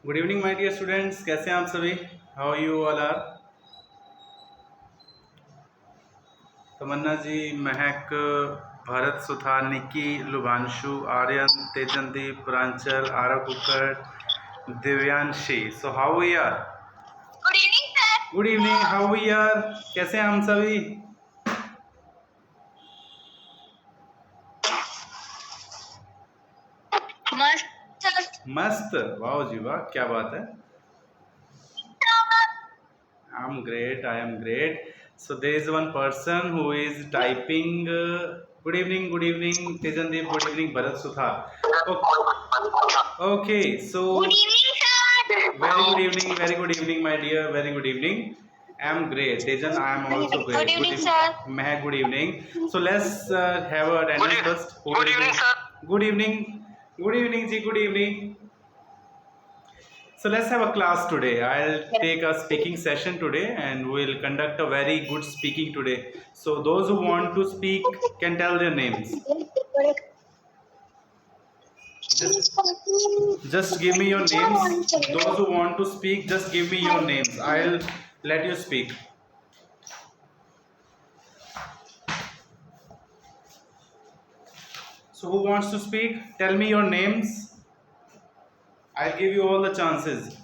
Good evening my dear students, कैसे हैं आप सभी? How you all are? Tamanna ji, Mahak, Bharat, Sutha, Nikki, Lubhanshu, Aryan, Tejandeep, Pranchal, Aarav Kukar, Divyanshi. So how we are? Good evening sir. Good evening, how we are? कैसे हैं हम सभी? मस्त। मस्त, वाह जी वाह, क्या बात है। I'm great. I am great. So there is one person who is typing. Good evening. Good evening, Tejandeep. Good evening, Bharat Sutha. Okay. So. Good evening, sir. Very good evening. Very good evening, my dear. Very good evening. I am great. Tejan, I am also great. Good evening, sir. Mehak, good evening. So let's have a attendance first. Good evening, sir. Good evening. Good evening, ji. Good evening. So let's have a class today. I'll take a speaking session today and we'll conduct a very good speaking today. So those who want to speak can tell their names. Just give me your names. Those who want to speak, just give me your names. I'll let you speak. So who wants to speak? Tell me your names. I'll give you all the chances.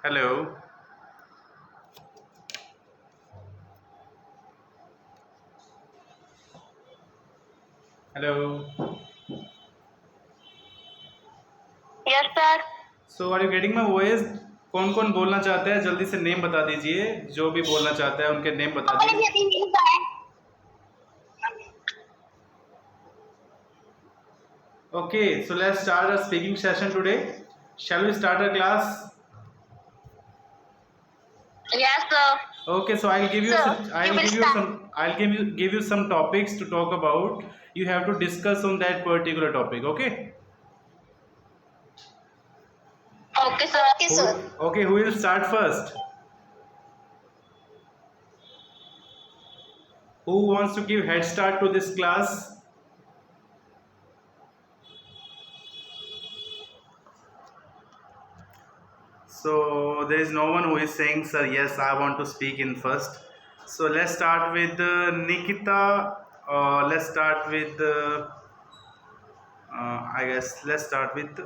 Hello. Hello. Yes, sir. So are you getting my voice? कौन कौन बोलना चाहता है जल्दी से name बता दीजिए। जो भी बोलना चाहता है उनके नेम बता दीजिए। Okay, so let's start our speaking session today. Shall we start our class? Yes, sir. Okay, so I'll give you give you some topics to talk about. You have to discuss on that particular topic. Okay. Okay, sir. Okay, sir. Okay, who will start first? Who wants to give head start to this class? So there is no one who is saying, sir, yes, I want to speak in first. So let's start with Nikita. Let's start with, I guess, let's start with,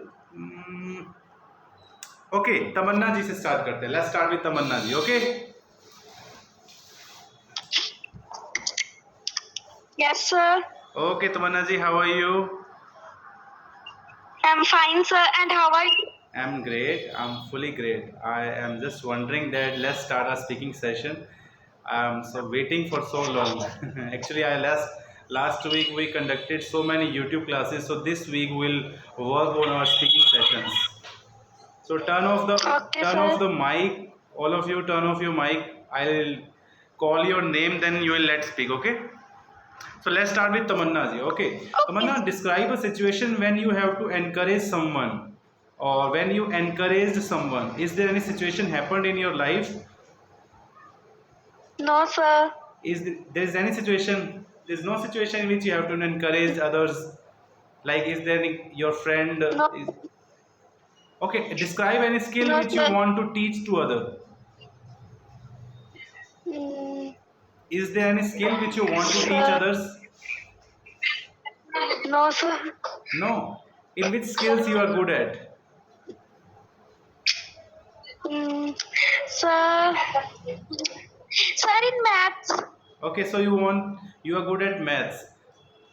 okay, तमन्ना जी से start करते हैं. Let's start with Tamannaah ji, okay? Yes, sir. Okay, Tamannaah ji, how are you? I'm fine, sir. And how are you? I'm great. I'm fully great. I am just wondering that let's start our speaking session. I'm so waiting for so long. Actually, I last week we conducted so many YouTube classes. So this week we'll work on our speaking sessions. So Okay, turn sir. off the mic. All of you turn off your mic. I'll call your name, then you will let speak. Okay. So let's start with Tamanna ji. Okay. Tamanna, describe a situation when you have to encourage someone or when you encouraged someone. Is there any situation happened in your life? No, sir. There's any situation? There's no situation in which you have to encourage others. Like, is there your friend? No. Okay. Describe any skill No, which you sir. want to teach to other. Mm, Is there any skill which you want to teach sir. others? No, sir. No. In which skills you are good at? Mm, sir. Sir, in maths. Okay, so you are good at maths.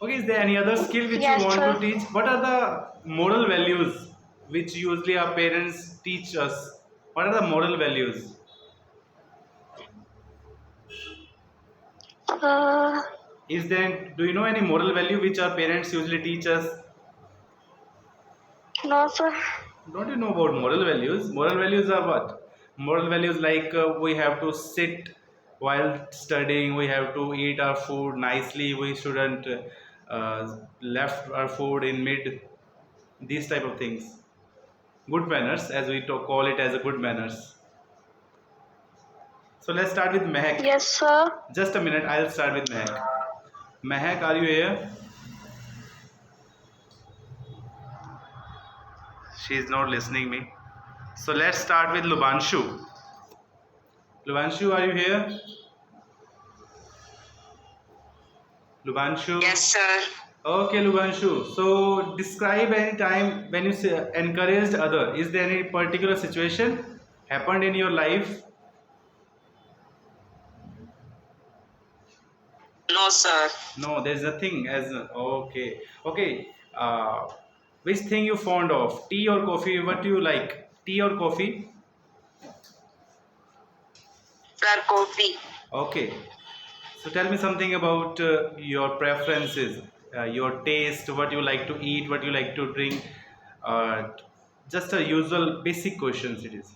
Okay, is there any other skill which you Yes, want sir. to teach? What are the moral values which usually our parents teach us? What are the moral values? Do you know any moral value which our parents usually teach us? No, sir. Don't you know about moral values? Moral values are what? Moral values like we have to sit while studying, we have to eat our food nicely, we shouldn't left our food in mid, these type of things. Good manners, as we call it as a good manners. So let's start with Mehak. Yes, sir. Just a minute, I'll start with Mehak. Mehak, are you here? She is not listening me. So let's start with Lubanshu. Lubanshu, are you here? Lubanshu. Yes, sir. Okay, Lubanshu. So describe any time when you say, encouraged other. Is there any particular situation happened in your life? No, sir. No, there's nothing as okay. Okay. Which thing you fond of? Tea or coffee? What do you like? Tea or coffee? Sir, coffee. Okay. So tell me something about your preferences, your taste, what you like to eat, what you like to drink. Uh, just a usual basic questions it is.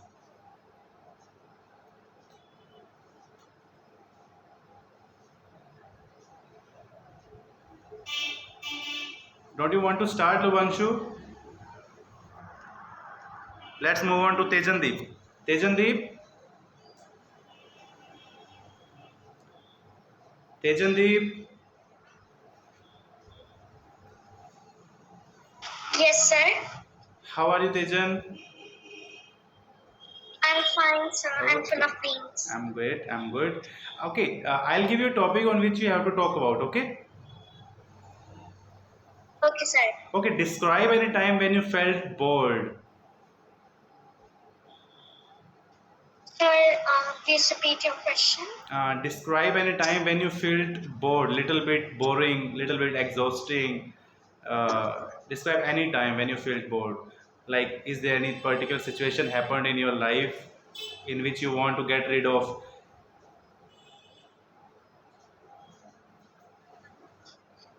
Don't you want to start, Lubanshu? Let's move on to Tejandeep. Tejandeep, Tejandeep, Yes, sir. how are you, Tejan? I'm fine, sir. I'm full Okay, of beans. I'm good. I'm good. Okay, I'll give you a topic on which you have to talk about. Okay. Okay, sir. Okay. Describe any time when you felt bored. Sir, please repeat your question. Describe any time when you felt bored, little bit boring, little bit exhausting. Describe any time when you felt bored. Like, is there any particular situation happened in your life in which you want to get rid of?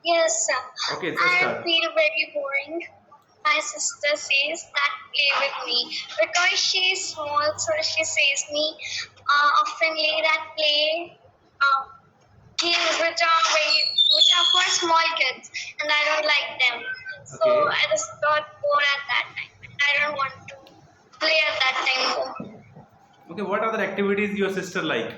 Yes, sir. Okay, so I start. feel very boring. My sister says that play with me because she is small, so she says me oftenly that play games which are for small kids, and I don't like them. So Okay. I just got bored at that time. I don't want to play at that time more. Okay, what other activities your sister like?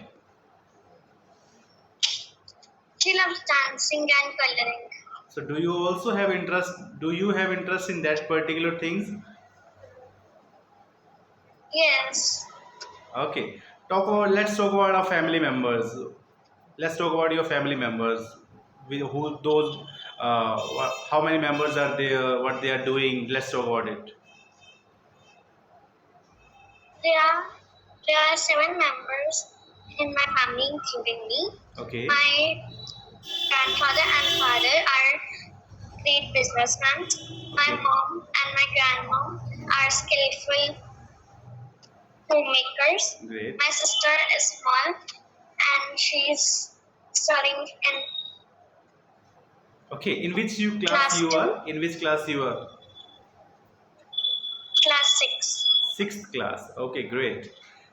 She loves dancing and coloring. So, do you also have interest? Do you have interest in that particular things? Yes. Okay. Talk about. Let's talk about our family members. Let's talk about your family members. Who those? How many members are there? What they are doing? Let's talk about it. There there are 7 members in my family, including me. Okay. My grandfather and father are great businessmen. My Okay. mom and my grandmom are skillful homemakers. Great. My sister is small and she's studying in Okay. In which you class class you 2, are? In which class you are? class 6. Sixth class. Okay. Great.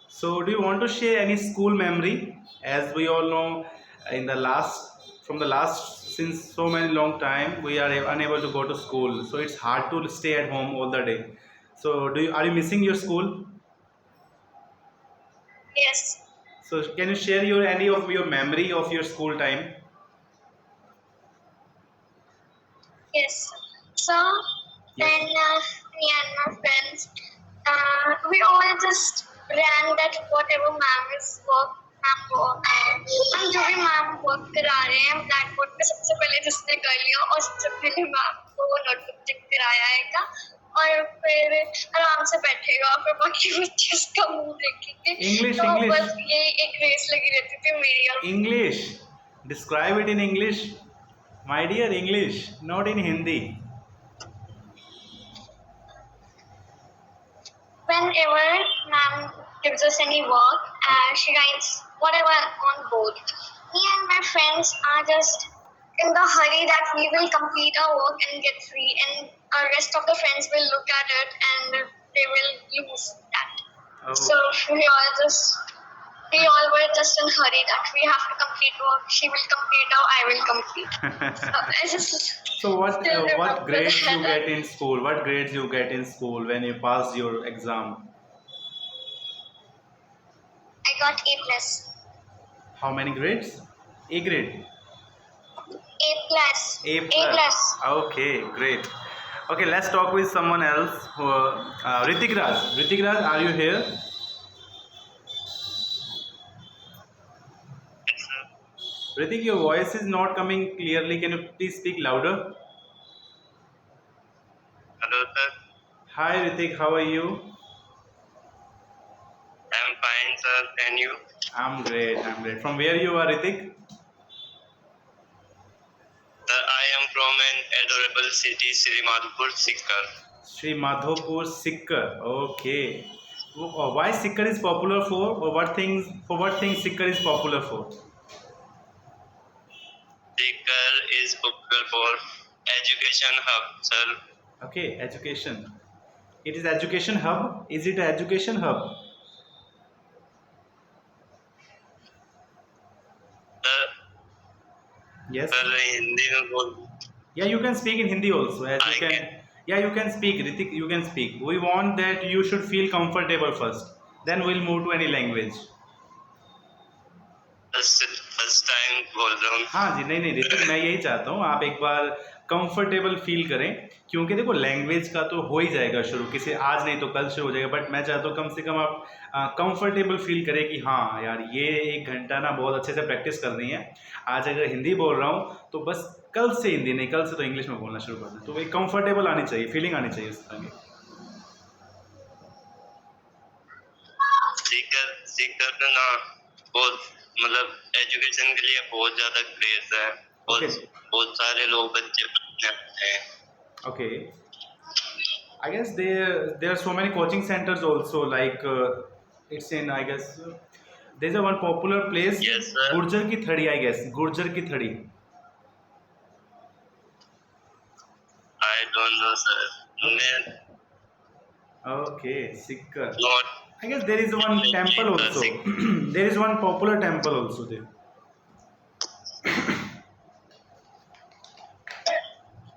So, do you want to share any school memory? As we all know, in the last from the last since so many long time, we are unable to go to school. So it's hard to stay at home all the day. So, are you missing your school? Yes. So can you share your any of your memory of your school time? Yes. So Yes. then me and my friends, we all just ran that whatever ma'am is work, ma'am work, हम जो भी ma'am work करा रहे हैं black board पे सबसे पहले जिसने कर लिया और सबसे पहले मैम को वो नोटबुक चेक कराया आएगा और फिर आराम से बैठेगा और फिर बाकी बच्चे उसका मुंह देखेंगे English, तो English, बस ये एक रेस लगी रहती थी मेरी और English. Describe it in English, my dear. English, not in Hindi. whenever ma'am gives us any work, she writes whatever on board. Me and my friends are just in the hurry that we will complete our work and get free, and our rest of the friends will look at it and they will use that. Oh. So we all were just in hurry that we have to complete work. She will complete or I will complete. So I just So what still what remember grades you that. get in school? What grades you get in school when you pass your exam? I got A plus. How many grades? A grade. A class. A A plus. plus. Okay, great. Okay, let's talk with someone else. Ritik Raj. Ritik Raj, are you here? Ritik, your voice is not coming clearly. Can you please speak louder? Hello, sir. Hi, Ritik. How are you? I'm fine, sir. And you? I'm great. I'm great. From where you are, Ritik? Sir, I am from an adorable city, Sri Madhupur, Sikar. Sri Madhopur Sikkar. Okay. Why Sikkar is popular for, or what things? For what things Sikkar is popular for? Sikar is popular for education hub, sir. Okay, education. It is education hub. Is it an education hub? Sir, Yes. sir, Hindi में बोल. Yeah, you can speak in Hindi also. As you I can. can. Yeah, you can speak, Ritik. You can speak. We want that you should feel comfortable first. Then we'll move to any language. First time बोल रहा हूँ. हाँ जी, नहीं नहीं ऋतिक, मैं यही चाहता हूँ आप एक बार कंफर्टेबल फील करें, क्योंकि देखो लैंग्वेज का तो हो ही जाएगा शुरू, किसी आज नहीं तो कल शुरू हो जाएगा, बट मैं चाहता हूँ कम से कम आप कंफर्टेबल फील करें कि हाँ यार ये 1 घंटा ना बहुत अच्छे से प्रैक्टिस करनी है। आज अगर हिंदी बोल रहा हूँ तो बस कल से हिंदी नहीं, कल से तो इंग्लिश में बोलना शुरू करना है। तो एक कंफर्टेबल आनी चाहिए, फीलिंग आनी चाहिए इस तरह की। सीकर तो ना बहुत मतलब एजुकेशन के लिए बहुत ज्यादा क्रेज है. बहुत Okay. बहुत सारे लोग बच्चे पढ़ने आते हैं. Okay. I guess there are so many coaching centers also, like it's in, I guess there's a one popular place. Yes, sir. Gurjar ki Thadi, I guess. Gurjar ki Thadi. I don't know, sir. मैं Okay, Sikkar. not. I guess there is one temple also. There is one popular temple also there.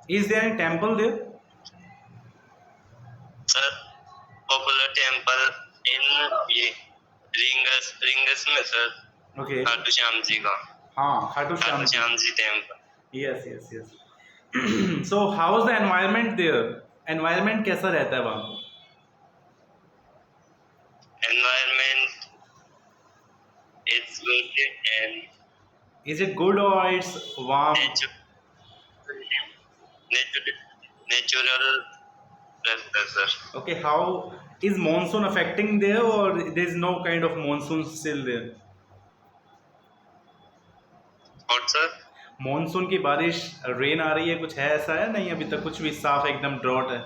Is there a temple there? Sir, popular temple in ये रिंगस में sir Okay. Khatu Shyam ji का. हाँ, Khatu Shyam Khatu ji. Shyam ji temple. Yes, yes, yes. So how is the environment there? Environment कैसा रहता है वहाँ? Environment is good and Is it good or it's warm? natural रहता है sir. Okay, how is monsoon affecting there, or there is no kind of monsoon still there? और sir monsoon की बारिश, rain आ रही है, कुछ है ऐसा है? नहीं, अभी तक कुछ भी साफ एकदम ड्रॉट है.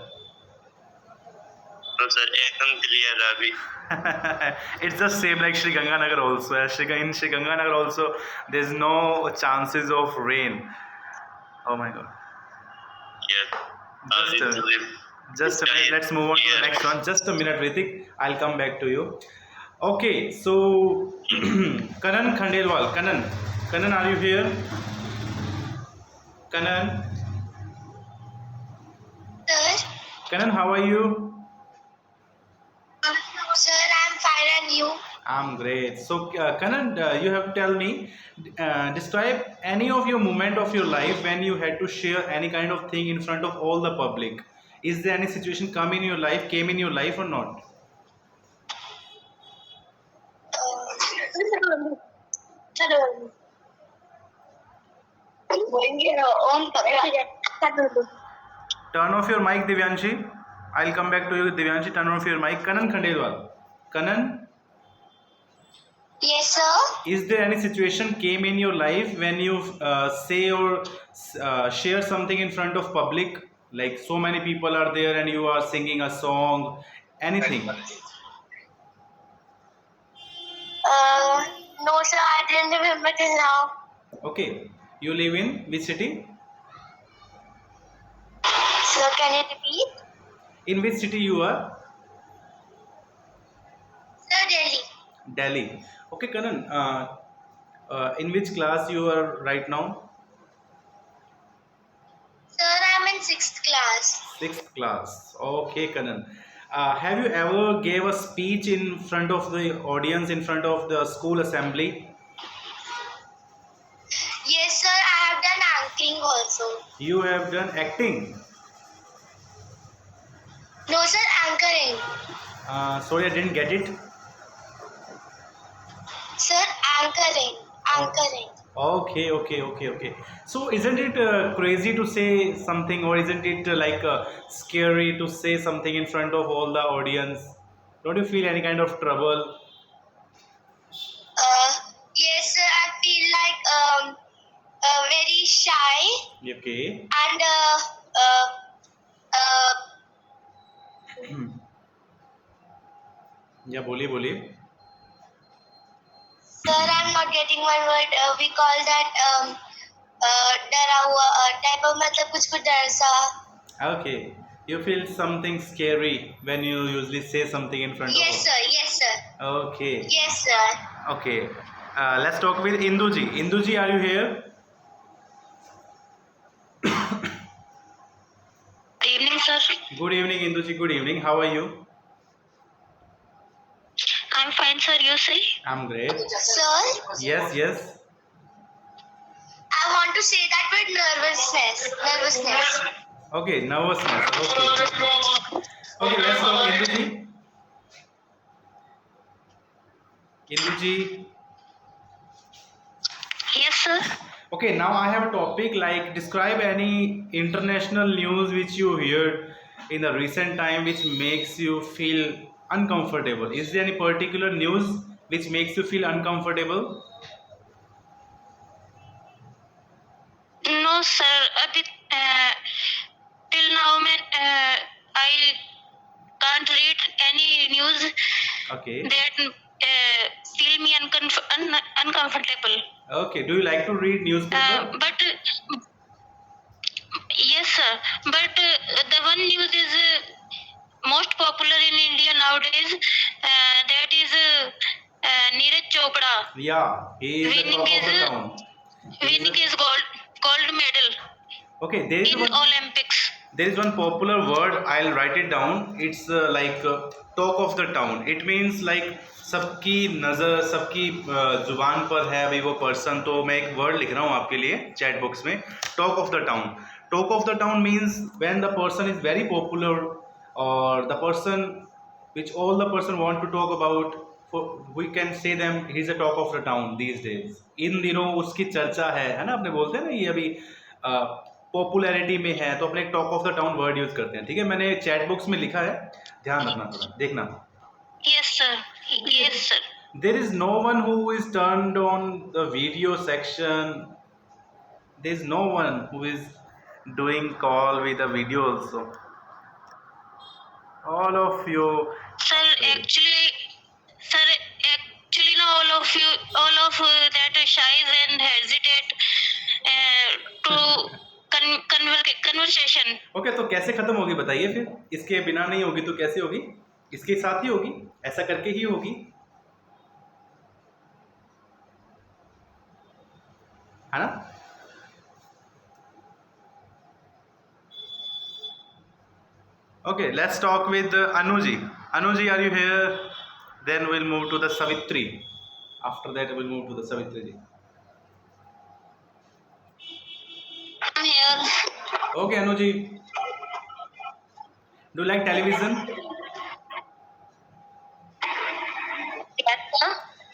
तो सर एकदम क्लियर है अभी. It's the same like Sri Ganganagar also. In Sri Ganganagar also, there's no chances of rain. Oh my God. Yes. Just a minute. Let's move on to the next one. Just a minute, Ritik. I'll come back to you. Okay, so Kanan Khandelwal. Kanan, are you here? Kanan, Sir, Kanan, how are you? sir, I'm fine and you? I'm great. So, Kanan, you have to tell me, describe any of your moment of your life when you had to share any kind of thing in front of all the public. Is there any situation came in your life or not? Turn off your mic, Divyanshi. I'll come back to you, Divyanshi. Turn off your mic. Kanan Khandelwal. Kanan, Yes, sir. is there any situation came in your life when you say or share something in front of public, like so many people are there and you are singing a song, anything? No, sir, I didn't remember till now. Okay, you live in which city? Sir, can you repeat? In which city you are? Sir, Delhi. Delhi. Okay, Kanan, in which class you are right now? Sir, I'm in 6th class. 6th class. Okay, Kanan. Have you ever gave a speech in front of the audience, in front of the school assembly? Yes, sir, I have done anchoring also. You have done acting. No, sir, anchoring. Sorry, I didn't get it. Sir, anchoring. Anchoring. Okay. So, isn't it crazy to say something, or isn't it scary to say something in front of all the audience? Don't you feel any kind of trouble? Yes, sir, I feel like very shy Okay. and uh, या बोलिए बोलिए. sir, I'm not getting one word. We call that डरा हुआ type of मतलब कुछ डर सा. Okay. You feel something scary when you usually say something in front Yes, of. sir. Yes, sir. Okay. Yes, sir. Okay. Let's talk with Induji. Induji, are you here? Good evening, sir. Good evening, Induji. Good evening. How are you? I'm fine, sir. You say? I'm great. Sir, Yes. I want to say that with nervousness. Nervousness. Okay, nervousness. Okay, let's talk Induji. Induji. Yes, sir. Okay, now I have a topic like describe any international news which you heard in the recent time which makes you feel uncomfortable. Is there any particular news which makes you feel uncomfortable? No, sir. अभी till now, I can't read any news Okay. that feel me uncomfortable. Okay. Do you like to read newspaper? But yes, sir. But the one news is most popular in India nowadays. That is Neeraj Chopra Yeah, he is the winning top of the his town. He is winning a- his gold medal Okay, there is in one. Olympics. There is one popular word. I'll write it down. It's talk of the town. It means like सबकी नज़र सबकी जुबान पर है अभी वो person. तो मैं एक वर्ड लिख रहा हूँ आपके लिए चैट बॉक्स में. Talk of the town. Talk of the town means when the person is very popular or the person which all the person want to talk about. We can say them he's a talk of the town these days. इन दिनों उसकी चर्चा है ना. अपने बोलते हैं ना ये अभी पॉपुलैरिटी में है तो अपने एक talk of the town word use करते हैं. ठीक है, मैंने चैट बॉक्स में लिखा है, ध्यान रखना थोड़ा देखना. Yes, sir. Yes, sir. There is no one who is turned on the video section. There is no one who is doing call with a video also. All of you. Sir, actually, now all of that shies and hesitate to conversation. Okay, तो कैसे खत्म होगी बताइए फिर. इसके बिना नहीं होगी तो कैसे होगी? इसके साथ ही होगी, ऐसा करके ही होगी, है ना. Okay, let's talk with Anuji. Anuji, are you here? Then we'll move to the Savitri. After that, we'll move to the Savitri ji. I'm here. Okay, Anuji. Do you like television? Yes, sir.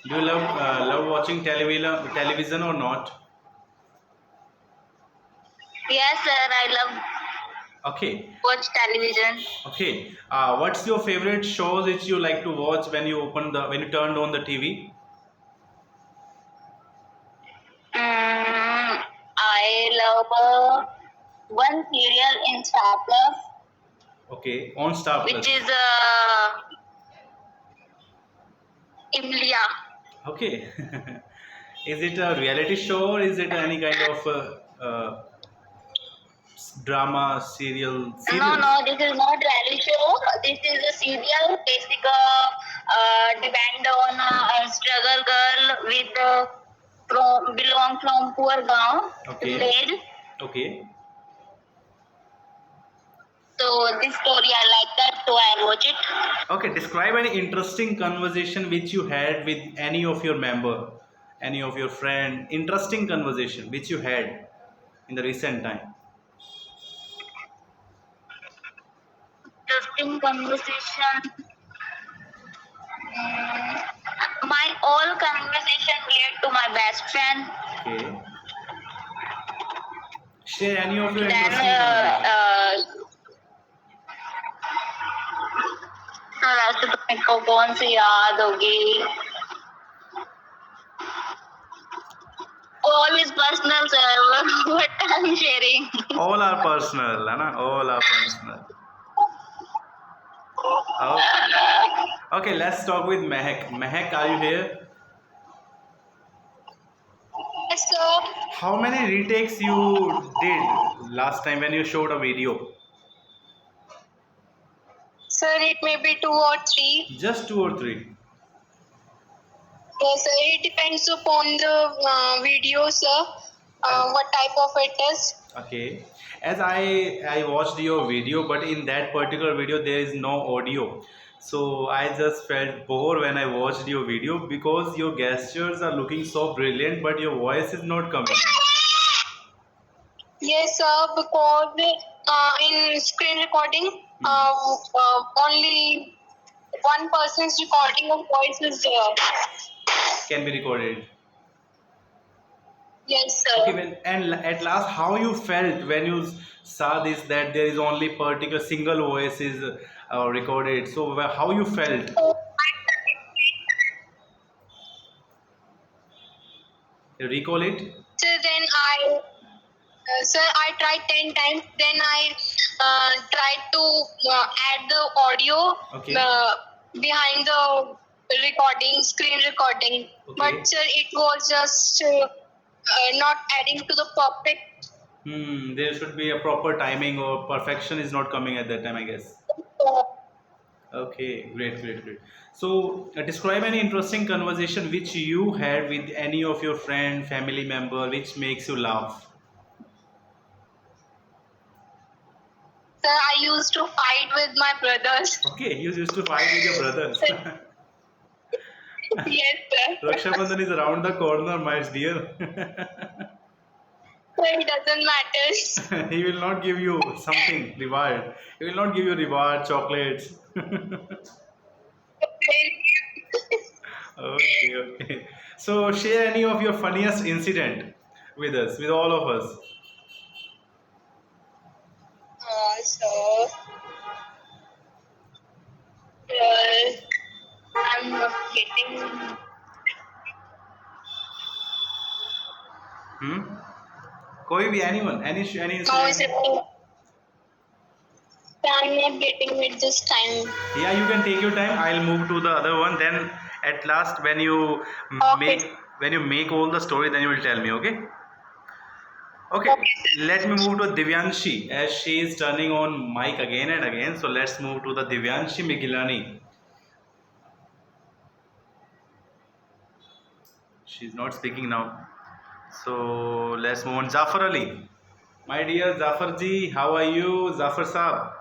Do you love watching television or not? Yes, sir. I love Okay. watch television. Okay. What's your favorite shows which you like to watch when you turned on the TV? I love one serial in Star Plus, Okay, on Star Plus. which is Emilia. Okay. Is it a reality show or is it any kind of drama serial? No, this is not reality show. This is a serial. Basic depend on a struggle girl with belong from poor gaon Okay. village. Okay. So this story I like that, so I watch it. Okay, describe any interesting conversation which you had with any of your member, any of your friend. Interesting conversation which you had in the recent time. starting conversation. My all conversation relate to my best friend. Okay. Share any of your Then interesting conversation. वैसे तो मेरे को कौन सी याद होगी? All is personal, sir. What I'm sharing. All are personal, है ना? All are personal. Okay. Okay, let's talk with Mehak. Mehak, are you here? Yes, sir. How many retakes you did last time when you showed a video? Sir, it may be 2 or 3. Just 2 or 3. Yes, sir. It depends upon the video, sir. What type of it is. Okay. As I watched your video, but in that particular video there is no audio. So I just felt bored when I watched your video because your gestures are looking so brilliant, but your voice is not coming. Yes, sir. Because in screen recording, only one person's recording of voice is there. Can be recorded. Yes, sir. Okay, and at last, how you felt when you saw this that there is only particular single voice is recorded? So how you felt? You recall it? Sir, I tried 10 times. Then I tried to add the audio Okay. behind the recording, screen recording. Okay. But sir, it was just not adding to the perfect. There should be a proper timing or perfection is not coming at that time, I guess. Okay, great. So, describe any interesting conversation which you had with any of your friend, family member, which makes you laugh. Sir, I used to fight with my brothers. Okay, you used to fight with your brothers. Yes, sir. Raksha Bandhan is around the corner, my dear. So it doesn't matter. He will not give you something reward. He will not give you reward, chocolates. Okay. So share any of your funniest incident with us, with all of us. So, I'm not getting. कोई भी anyone, any How is incident. it? I'm not getting it this time. Yeah, you can take your time. I'll move to the other one. Then at last, when you Okay. make all the story, then you will tell me. Okay. Okay. Let me move to Divyanshi as she is turning on mic again and again. So let's move to the Divyanshi Migilani. She's not speaking now. So let's move on. Zafar Ali. My dear Zafar ji, how are you? Zafar Saab.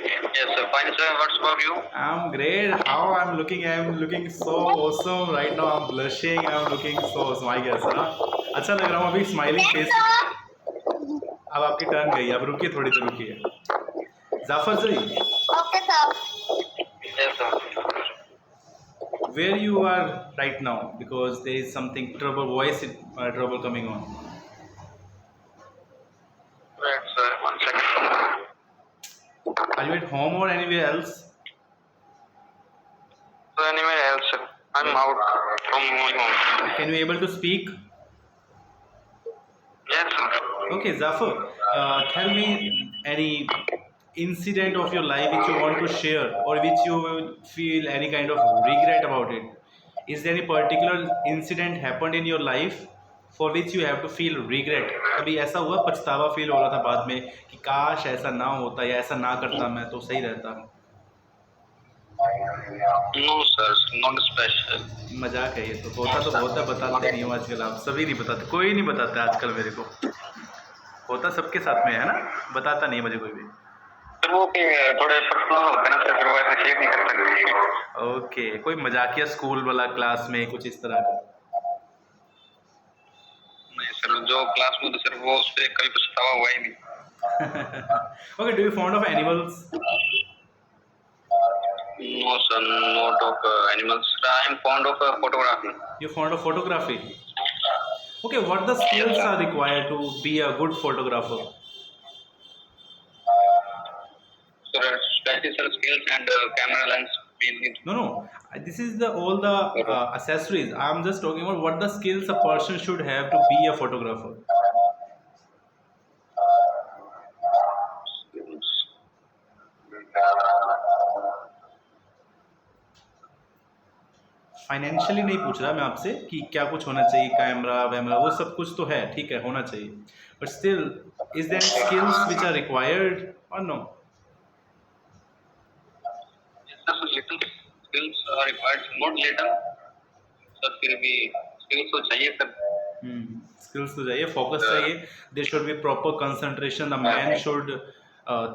Yes, sir. Fine, sir. What's about you? I'm great. How I'm looking so awesome right now. I'm blushing. I'm looking so awesome. I guess, हाँ? अच्छा लग रहा हूँ अभी smiling face. अब आपकी turn गई. अब रुकिए थोड़ी देर रुकिए. जाफर जी, Okay, sir. Yes, sir. where you are right now? Because there is something voice trouble coming on. Right, sir. 1 second. Are you at home or anywhere else? So anywhere else, sir. I'm out from my home. Can you able to speak? Yes, sir. Okay, Zafar, tell me any incident of your life which you want to share or which you will feel any kind of regret about it. Is there any particular incident happened in your life for which you have to feel regret? कभी ऐसा हुआ पछतावा feel हो रहा था बाद में कि काश ऐसा ना होता या ऐसा ना करता मैं तो सही रहता? No, sir. Not special. मजाक है ये तो होता बताते नहीं हो आजकल आप सभी नहीं बताते कोई नहीं बताता आजकल मेरे को होता सबके साथ में है ना बताता नहीं मुझे कोई भी सर वो थोड़े पर्सनल होते हैं ना सर फिर वो ऐसे शेयर नहीं कर सकते ओके कोई मजाकिया स्कूल वाला क्लास में कुछ इस तरह का नहीं सर जो क्लास में तो सर वो उस पर कभी पछतावा हुआ ही नहीं Okay, do you fond of animals? No, sir, not of animals. I am fond of photography. You fond of photography? Okay, what the skills are required to be a good photographer? So, practical skills and camera lens mainly. No, no. This is the all the accessories. I'm just talking about what the skills a person should have to be a photographer. Financially नहीं पूछ रहा मैं आपसे कि क्या कुछ होना चाहिए, कैमरा वैमरा वो सब कुछ तो है, ठीक है, होना चाहिए, but still is there skills which are required or no? Yes, sir, so little skills are required. Not little. Sir फिर भी skills तो चाहिए सर. स्किल्स तो चाहिए, फोकस चाहिए, there should be proper concentration, the man should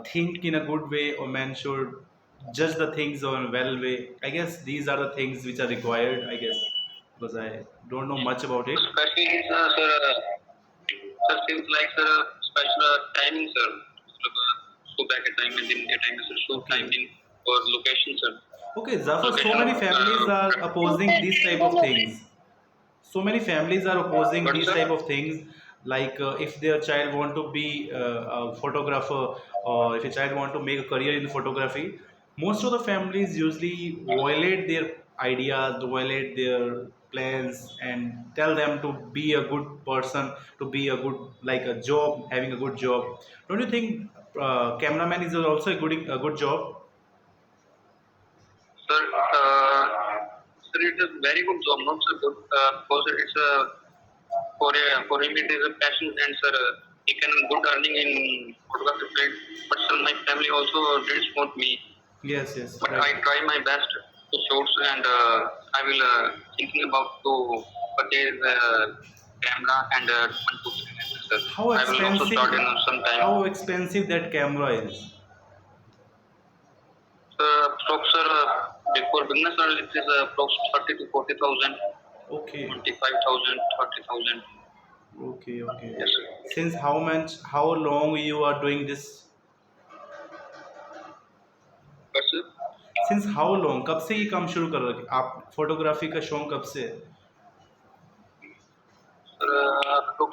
think in a good way, or man should judge the things on well way. I guess these are the things which are required, I guess, because I don't know much about it. Especially sir things like sir special timing sir. सुबह के time में दिन के time में sir shoot timing और location sir. Okay, Zafar, so many families are opposing these type of things. So many families are opposing But these sir- type of things. Like if their child want to be a photographer, or if a child want to make a career in photography, most of the families usually violate their ideas, violate their plans, and tell them to be a good person, to be a good, like a job, having a good job. Don't you think cameraman is also a good job? Sir, sir, it is very good job, not so good. Because it's for him it is a passion, and sir, he can good earning in photography field. But sir, my family also did support me. Yes, yes, But right. I try my best to shoots, and I will thinking about to purchase camera and one two three lenses, sir. How I will also expensive? start in some time. How expensive that camera is? So sir, before beginner sir, it is approx 30 to 40,000, Okay, 25,000, 30,000. okay, okay. Yes, sir. Since how much, how long you are doing this? But sir, Since how long? कब से ये काम शुरू कर रखे आप, photography का शौक कब से है? approx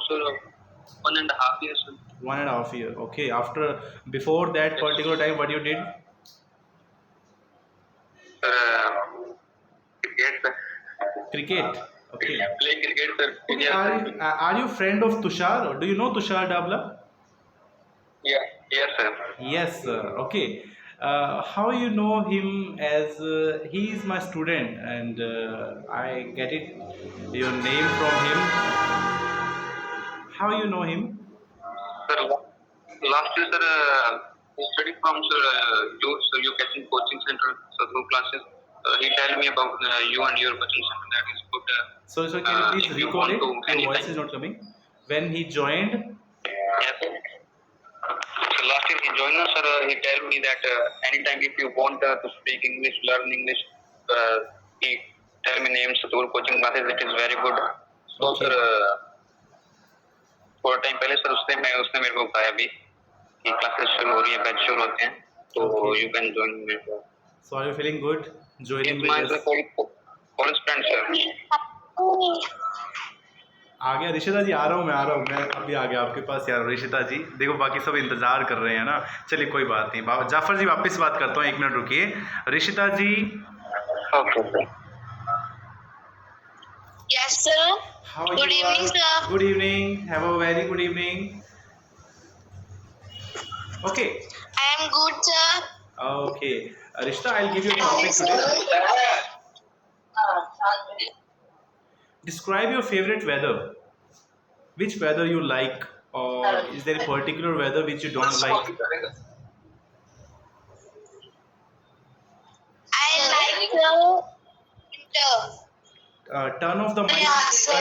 1.5 years. Sir. 1.5 year. Okay. After, before that particular time, what you did? Cricket, sir. Cricket. Okay. Play cricket, sir. Okay. Yes, sir. Are you friend of Tushar? Do you know Tushar Dabla? Yeah, yes, sir. Yes, sir. Okay. How you know him? As he is my student, and I get it your name from him. How you know him? Sir, last year, sir, he studied from sir, you catching coaching center, sir, through classes. He tell me about you and your coaching center that is good. So can you please If you recall want it? to Your anytime. voice is not coming. When he joined, Yes, sir. So last year he joined us, sir. He tell me that anytime if you want to speak English, learn English, he tell me names, tour coaching classes. It is very good. So Okay. sir, थोड़ा time पहले sir उसने मेरे को बताया भी कि classes शुरू हो रही है, बैच शुरू होते हैं, तो Okay. यू कैन जॉइन मेरे को. so are you feeling good joining is with my us? College friend sir. आ गया ऋषिता जी, आ रहा हूँ मैं अभी आ गया आपके पास यार. ऋषिता जी देखो, बाकी सब इंतजार कर रहे हैं ना. चलिए कोई बात नहीं, जाफर जी वापस बात करता हूँ, 1 मिनट रुकिए. Rishita ji, okay sir. Yes, sir. how Good you evening, are? sir. Good evening, have a very good evening. Okay. I am good, sir. Okay, Rishta, I'll give you a topic today. Describe your favorite weather. Which weather you like, or is there a particular weather which you don't like? I like the winter. Turn off the mic. Yeah, sir.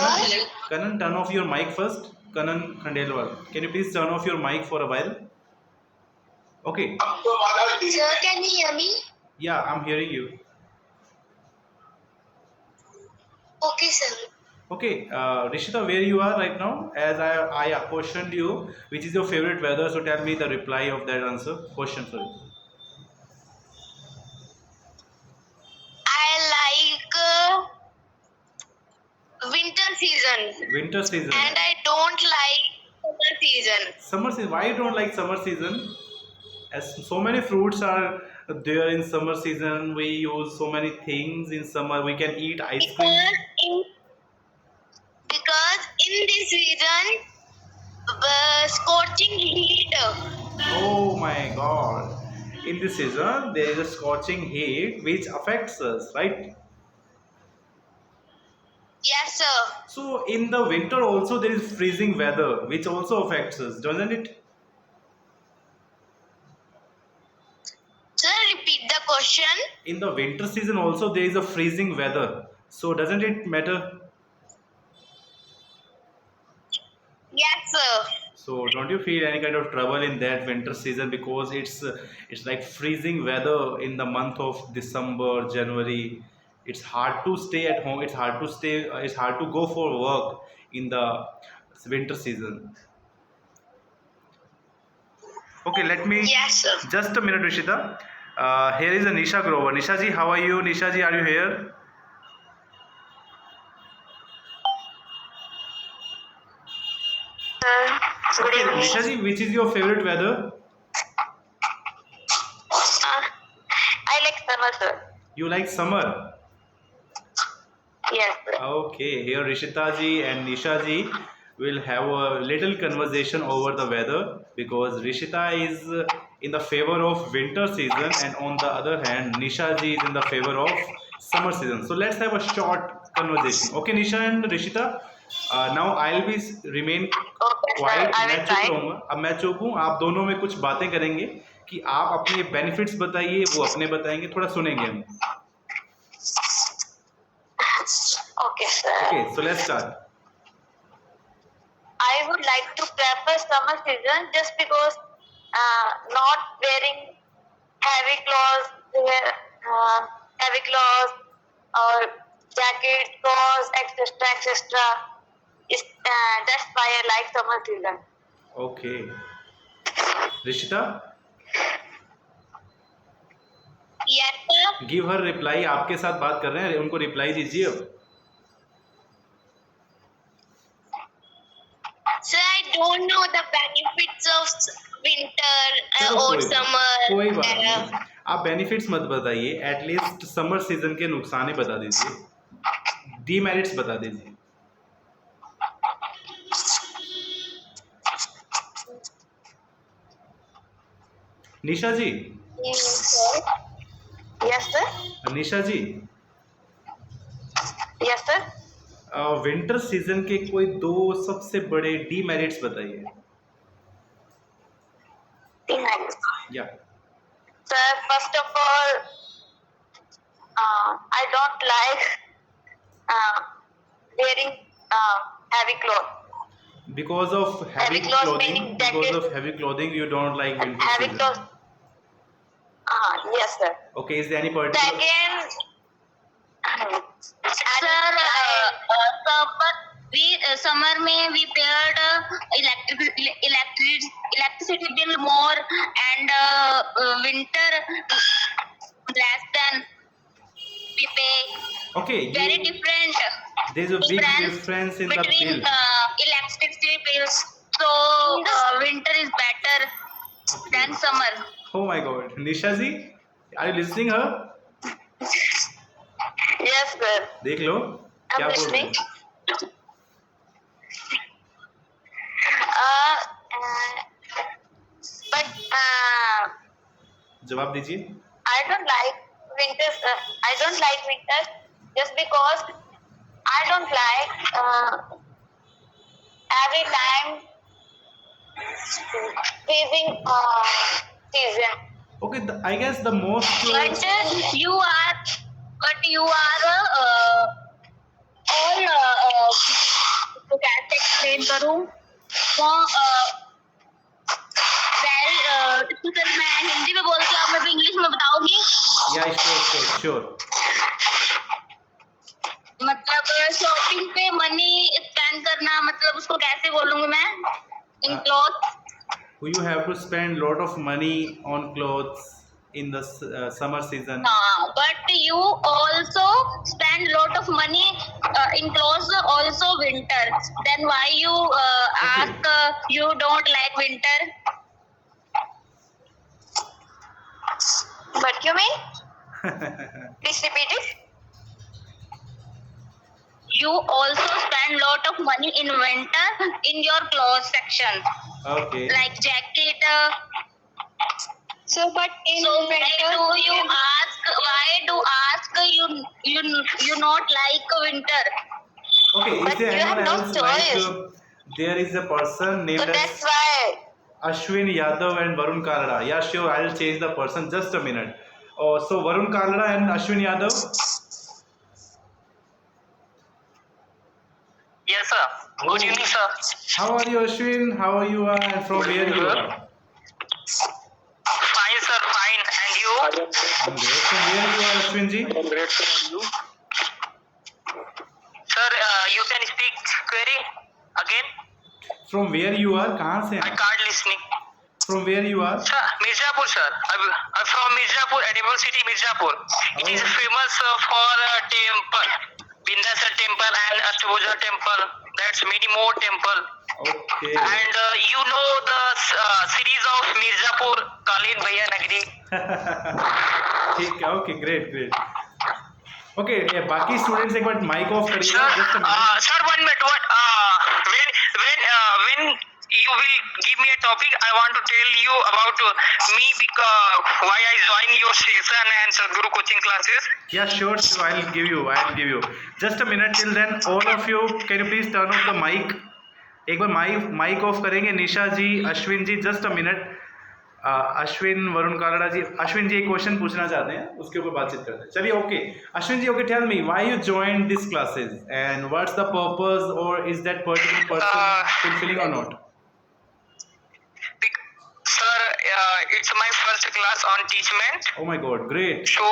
Kanan, turn off your mic first. Kanan Khandelwal, can you please turn off your mic for a while? Okay. Sir, can you hear me? Yeah, I'm hearing you. Okay, sir. Okay, Rishita, where you are right now? As I questioned you, which is your favorite weather? So tell me the reply of that answer. Question, sorry. I like winter season, Winter season. and I don't like summer season. Summer season. Why you don't like summer season? As so many fruits are there in summer season, we use so many things in summer. We can eat ice cream. Because in this season, scorching heat. Oh my god. In this season, there is a scorching heat which affects us, right? Yes, sir. So in the winter also there is freezing weather which also affects us, doesn't it? Sir, repeat the question. In the winter season also there is a freezing weather. So doesn't it matter? Yes, sir. So don't you feel any kind of trouble in that winter season, because it's like freezing weather in the month of December, January. It's hard to stay at home. It's hard to go for work in the winter season. Okay, let me Yes, sir. just a minute, Rishita. Here is Nisha Grover. Nisha ji, how are you? Nisha ji, are you here? Good Okay, evening. Nisha ji, which is your favorite weather? I like summer, sir. You like summer. Yes, sir. Okay, here Rishita ji and Nisha ji will have a little conversation over the weather, because Rishita is in the favor of winter season, and on the other hand Nisha ji is in the favor of summer season. So let's have a short conversation. Okay, Nisha and Rishita, now I'll be remain Okay, sir. Quite. I मैं will चुप try. रहूंगा. अब मैं चुप हूँ, आप दोनों में कुछ बातें करेंगे कि आप अपने बेनिफिट्स बताइए, वो अपने बताएंगे, थोड़ा सुनेंगे हम. Okay, sir. Okay, so let's start. I would like to prefer summer season just because not wearing heavy clothes, heavy clothes or jacket, clothes, etc., etc. That's why I like summer season. Okay, Rishita, Yes, sir. Give her reply. आपके साथ बात कर रहे हैं, उनको reply दीजिए अब. Sir, I don't know the benefits of winter चलो or कोई summer. कोई बात नहीं, आप बेनिफिट्स मत बताइए. एटलीस्ट समर सीजन के नुकसान बता दीजिए, डीमेरिट्स बता दीजिए. निशा जी, Yes, sir. निशा जी, Yes, sir. विंटर सीजन के कोई दो सबसे बड़े डीमेरिट्स बताइए. या Sir, first of all, I don't like wearing heavy clothes. because of heavy Heavy clothes clothing, meaning because jacket. of heavy clothing you don't like winter Heavy season. clothes. Yes, sir. Okay, is there any particular? Second, summer में we paid electricity bill more, and winter less than we pay. Okay, Very different there's a big difference in the between bill. electricity bills. So winter is better than summer. Oh my God, Nisha ji, are you listening her? yes, sir. देख लो क्या I'm बोल रहे listening. हैं. But जवाब दीजिए. I don't like winters. I don't like winters just because I don't like every time freezing season. Okay, I guess the most But you are all तो कैसे explain करूँ वो सर मैं हिंदी में बोलती हूँ, आप मेरे को इंग्लिश में बताओगी. yeah, sure. मतलब मतलब शॉपिंग पे मनी स्पेंड करना, मतलब उसको कैसे बोलूंगी मैं इन cloth? You have to spend lot of money on clothes in the summer season. हाँ, but you also spend lot of money in clothes also winter. Then why you ask you don't like winter? What you mean? Please repeat it. You also spend lot of money in winter in your clothes section, Okay. like jacket. So, but in So why winter, do you ask? Why do ask you not like winter? Okay, is But there you have anyone no else like choice. there is a person so named as that's why. Ashwin Yadav and Varun Kalra. Yeah, sure, I'll change the person. Just a minute. Oh, so Varun Kalra and Ashwin Yadav. Yes, sir. Good evening, sir. How are you, Ashwin? How are you? And from where you are? Fine, sir. Fine. And you? I'm great. From where you are, Ashwin ji? Great, sir. And you? Sir, you can speak query again. From where you are? कहाँ से I हैं? can't listening. From where you are? Sir, Mirzapur, sir. I'm from Mirzapur, Edible City, Mirzapur. It is Oh. famous for temple, Vindhyachal temple and Ashtabhuja temple. That's many more temple. Okay. And you know the series of Mirzapur, Kalin Bhaiya Nagri. ठीक है. Okay, great, great. Okay, yeah, बाकी students एक बार mic of करिए. Sir, Just a minute. sir, 1 minute. When you will give me a topic, I want to tell you about me because why I join your session and Sadhguru coaching classes. Yeah, sure, sure. I'll give you. Just a minute. Till then, all of you, can you please turn off the mic? एक बार mic off करेंगे. Nisha ji, Ashwin ji, just a minute. Ashwin, Varun Kalra ji. Ashwin ji एक question पूछना चाहते हैं, उसके ऊपर बातचीत करते हैं. चलिए, okay. Ashwin ji, okay, tell me why you join this classes and what's the purpose or is that particular person fulfilling or not? Sir, it's my first class on teachment. Oh my God, great. So,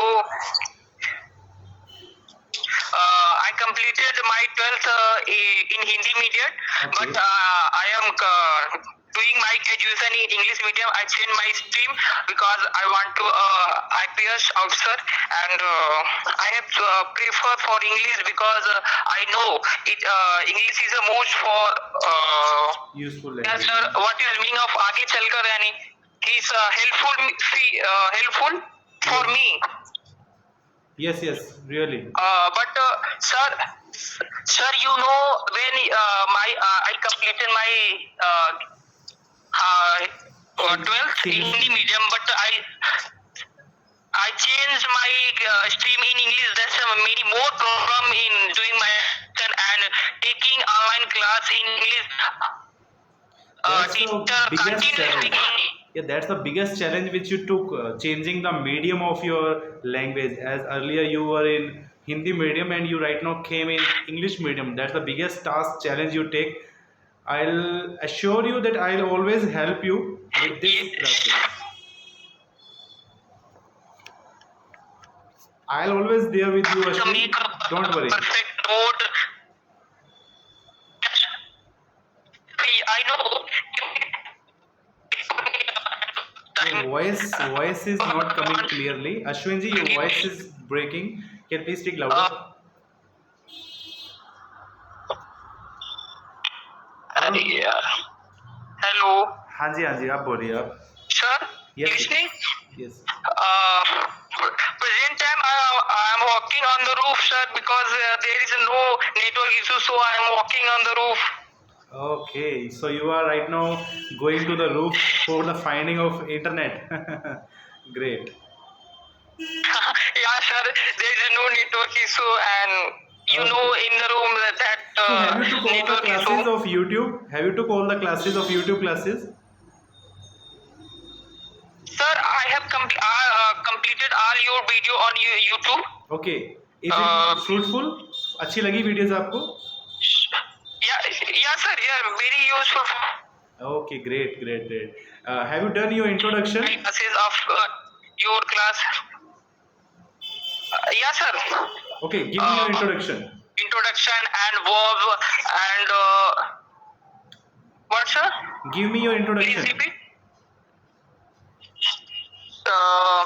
I completed my 12th in Hindi medium, Okay. but I am doing my graduation in English medium. I changed my stream because I want to IPS officer, and I have prefer for English because I know it. English is the most for. Useful Yes, language. sir. What is meaning of आगे चलकर यानी is helpful for me. Yes, really. But sir, you know when I completed my 12th in Hindi medium, but I changed my stream in English. That's many more problem in doing my and taking online class in English. That's the Teacher biggest continues challenge. speaking. Yeah, that's the biggest challenge which you took, changing the medium of your language. As earlier you were in Hindi medium and you right now came in English medium. That's the biggest task challenge you take. I'll assure you that I'll always help you with this process. I'll always there with you, To Ashwin. make a Don't worry. perfect note. I know. Your voice is not coming clearly. Ashwin ji, your voice is breaking. Can you please speak louder? Hello, हाँ जी, आप बोलिए आप. sir. Yes, Listening. Yes. Present time I am walking on the roof, sir, because there is no network issue, so I am walking on the roof. Okay, so you are right now going to the roof for the finding of internet. Great. Yeah, sir. There is no network issue, and you know in the room that So have you took all the network classes issue. of YouTube? Have you took all the classes of YouTube classes? Sir, I have completed all your video on YouTube. Okay. Is it fruitful? अच्छी लगी videos आपको? Yeah, sir. Yeah, very useful for Okay, great. Have you done your introduction? classes of your class. Yeah, sir. Okay, give me your introduction. introduction and verb and what, sir? Give me your Please introduction. repeat. Uh,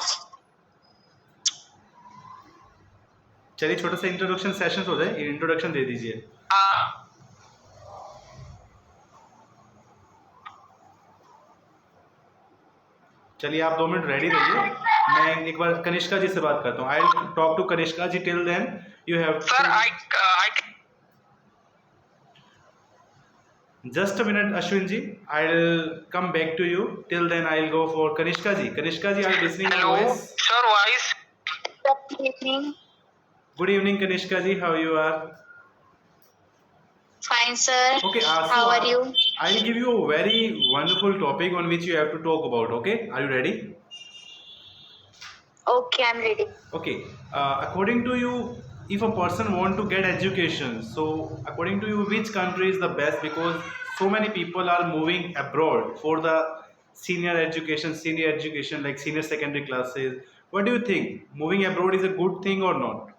चलिए छोटा सा introduction session हो जाए, introduction दे दीजिए. uh, चलिए आप 2 minute ready रहिए, मैं एक बार कनिष्का जी से बात करता हूँ. I talk to Kanishka ji. Till then you have sir, I just a minute, Ashwin ji. I'll come back to you. Till then I'll go for Kanishka ji. Kanishka ji, are you listening my hello, voice? sir, voice. Good evening. Good evening, Kanishka ji. How you are? Fine, sir. Okay, How are you? I'll give you a very wonderful topic on which you have to talk about. Okay, are you ready? Okay, I'm ready. Okay, according to you, if a person want to get education, so according to you, which country is the best? Because so many people are moving abroad for the senior education like senior secondary classes. What do you think? Moving abroad is a good thing or not?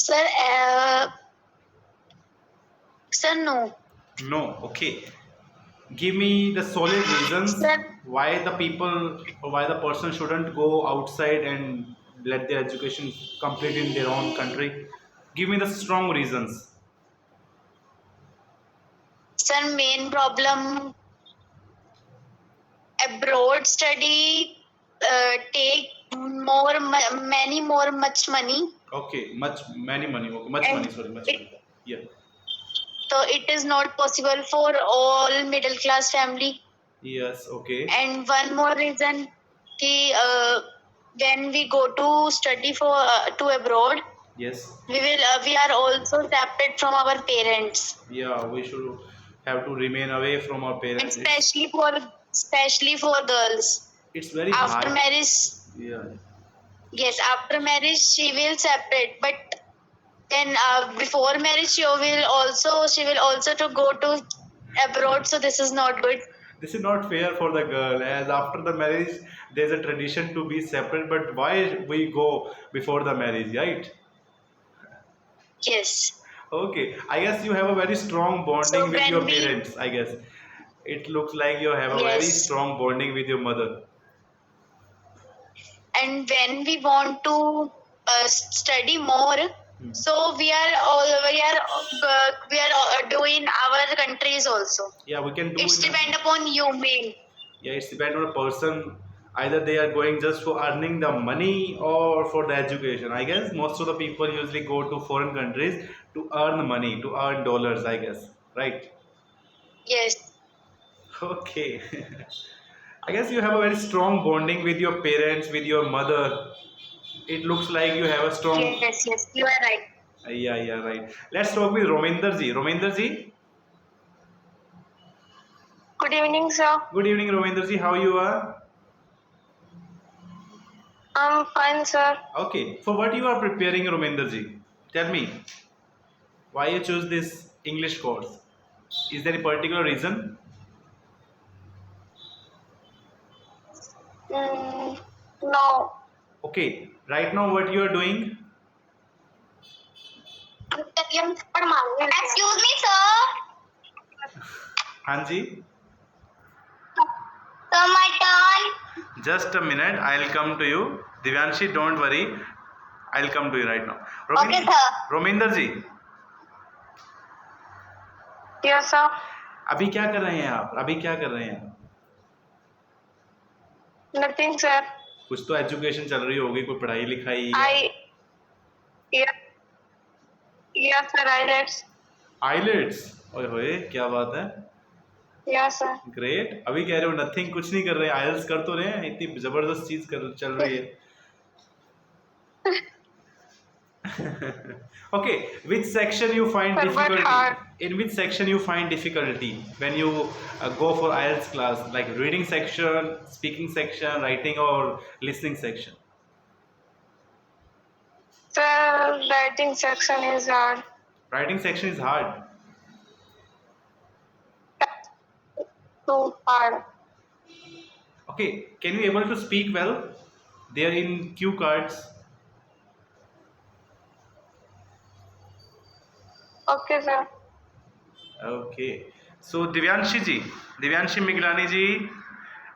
Sir, sir, no. No. Okay. Give me the solid reasons Sir. why the people or why the person shouldn't go outside and let their education complete in their own country. Give me the strong reasons. Sir, main problem abroad study take many more much money. Okay, many money. Okay, much And money. Sorry, much it- money. Yeah. So it is not possible for all middle class family. Yes. Okay. And one more reason, ki, when we go to study for to abroad, Yes. we are also separated from our parents, Yeah. We should have to remain away from our and parents. especially for girls. It's very After hard. marriage, Yeah. yes, after marriage she will separate, but then before marriage she will also to go to abroad. So this is not good. This is not fair for the girl, as after the marriage there's a tradition to be separate, but why we go before the marriage, right? Yes. Okay, I guess you have a very strong bonding So with when your we- parents. I guess it looks like you have a very Yes. strong bonding with your mother. And when we want to study more, so we are doing our countries also. Yeah, we can do It's it. depend upon you, main. Yeah, it's depend on a person. Either they are going just for earning the money or for the education. I guess most of the people usually go to foreign countries to earn money, to earn dollars. I guess, right? Yes. Okay. I guess you have a very strong bonding with your parents, with your mother. It looks like you have a strong. Yes. You are right. Yeah, right. Let's talk with Rominder ji. Rominder ji, Good evening, sir. good evening, Rominder ji. How you are? I'm fine, sir. Okay. For what you are preparing, Rominder ji? Tell me. Why you choose this English course? Is there a particular reason? No. Okay. Right now, what you are doing? Excuse me, sir. Hanji. So my turn. Just a minute. I'll come to you. Divyanshi, don't worry. I'll come to you right now. Okay, sir. Rominder ji. Yes, sir. अभी क्या कर रहे हैं आप? अभी क्या कर रहे हैं? Nothing, sir. कुछ तो एजुकेशन चल रही होगी, कोई पढ़ाई लिखाई. Yes, sir. IELTS. आइलेट्स. ओए होए, क्या बात है. Yes, sir. ग्रेट. अभी कह रहे हो नथिंग, कुछ नहीं कर रहे. आइल्स कर तो रहे हैं. इतनी जबरदस्त चीज कर चल रही है. Okay, which section you find Sir, but difficulty? hard. In which section you find difficulty when you go for IELTS class, like reading section, speaking section, writing or listening section? Sir, writing section is hard. Writing section is hard. Too hard. Okay, can you able to speak well? They are in cue cards. Okay, sir. Okay, so Divyanshi Miglani ji,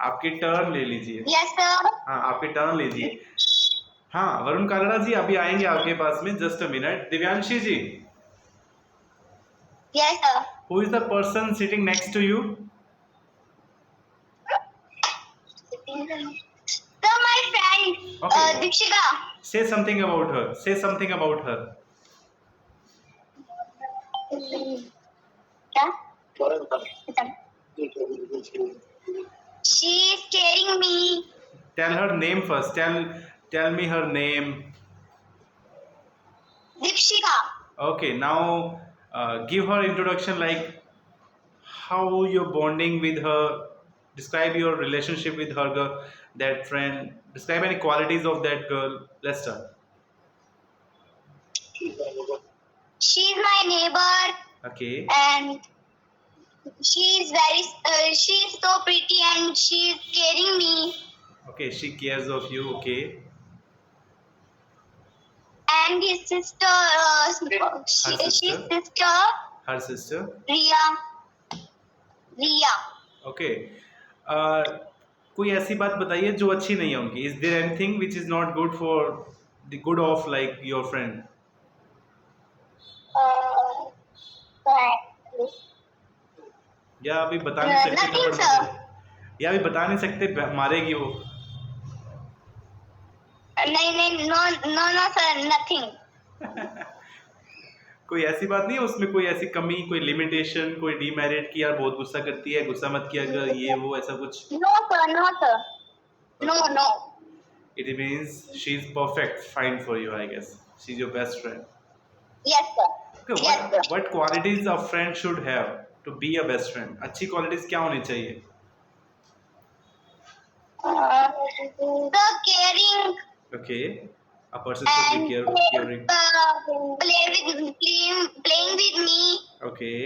आपकी turn ले लीजिए। Yes, sir. हाँ, आपकी turn लीजिए। हाँ, वरुण कालड़ा जी अभी आएंगे आपके पास में, just a minute. Divyanshi ji, Yes, sir. Who is the person sitting next to you? Sir, my friend, Okay. Dikshika. Say something about her. Say something about her. क्या? She is scaring me. Tell her name first. Tell me her name. Dikshika. Okay, now give her introduction, like how you're bonding with her. Describe your relationship with her girl, that friend. Describe any qualities of that girl. Let's start. She is my neighbor, Okay. and she is she is so pretty, and she is scaring me. Okay, she cares of you. Okay. And his sister, his sister, Her sister. Ria. Okay. कोई ऐसी बात बताइए जो अच्छी नहीं है उनकी. Is there anything which is not good for the good of like your friend? या अभी बता नहीं सकते Nothing, थप्पड़ sir. मारेगी? या अभी बता नहीं सकते मारेगी वो? नहीं, no, sir, nothing. कोई ऐसी बात नहीं है उसमें, कोई ऐसी कमी, कोई लिमिटेशन, कोई डीमेरिट की यार बहुत गुस्सा करती है, गुस्सा मत किया कर, ये वो ऐसा कुछ? No, sir. No. It means she is perfect, fine for you, I guess. She's your best friend. Yes, sir. Okay, Yes, sir. what qualities a friend should have to be a best friend? अच्छी qualities क्या होनी चाहिए? The caring Okay, a person should be and caring. playing with me Okay,